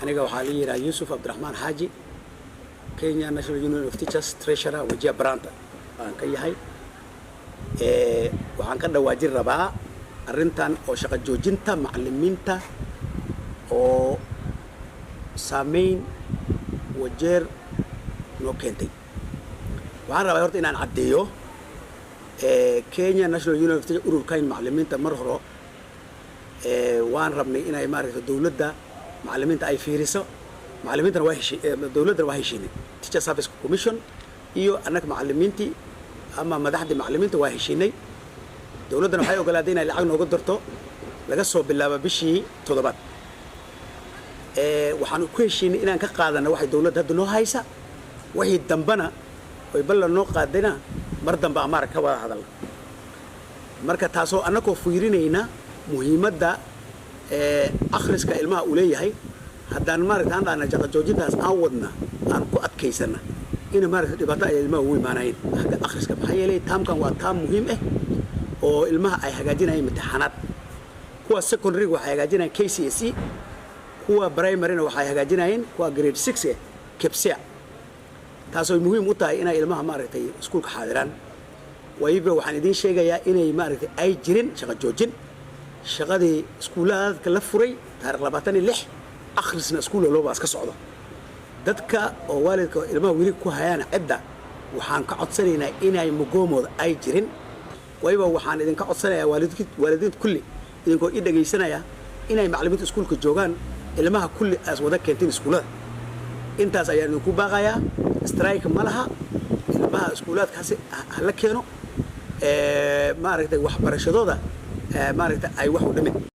aniga waxaa la yiraahdaa Yusuf Abdurrahman Haji Kenya National Union of Teachers Treasurer Wajia Branta aan ka yahay waxaan ka dhawaajin rabaa arrintan oo shaqo joojinta macallimiinta oo saameyn wajeer noo keentay waxaan rabaa horta inaan caddeeyo Kenya National Union of Teachers ururkan macallimiinta mar hore waan rabnay inay maaragtay dawladda macallimiinta ay fiiriso macallimiintana waa dawladda waa heshiinay Teacher Service Commission iyo annaga macallimiintii ama madaxda macallimiinta waa heshiinay dawladdana waxay ogolaaday inay lacag nooga darto laga soo bilaabo bishii 7 waxaan ku heshiinay inaan ka qaadano waxay dawladda hadda noo haysa wixii dambana way ballan noo qaadayna mar dambe amaar ka wada hadal marka taasoo annagoo fiirinayna muhiimadda akhriska ilmaha uu leeyahay haddaan maaragtay aan dhaana shaqo joojintaas aan wadna aan ku adkaysana in maaragtay dhibaato ay ilmaha ugu imaanayeen xagga akhriska maxaa yeelay taamkan waa taam muhiim ah oo ilmaha ay hagaajinayaan imtixaanaad kuwa secondary waxay hagaajinayaan KCSE kuwa primary waxay hagaajinayaan kuwa grade 6 KPSEA taasoo muhiim u tahay inay ilmaha maaragtay iskuulka xaadiraan wayba waxaan idin sheegayaa inay maaragtay ay jirin shaqo joojin shaqadii iskuulaadka la furay taariikh 26 akhrisna iskuul loo baas ka socdo dadka oo waalidka ilmaha wili ku hayaan cidda waxaan ka codsanaynaa inay mugoomood ay jirin wayba waxaan idin ka codsanayaa waalidiinta kulli idinkoo i dhageysanaya inay macallimiinta iskuulka joogaan ilmaha kulli as wada keentin iskuulada intaas ayaan idinku baaqayaa strike ma laha ilmaha iskuulaadkaasi la keeno maaragtay waxbarashadooda maaragtay ay wax u dhimin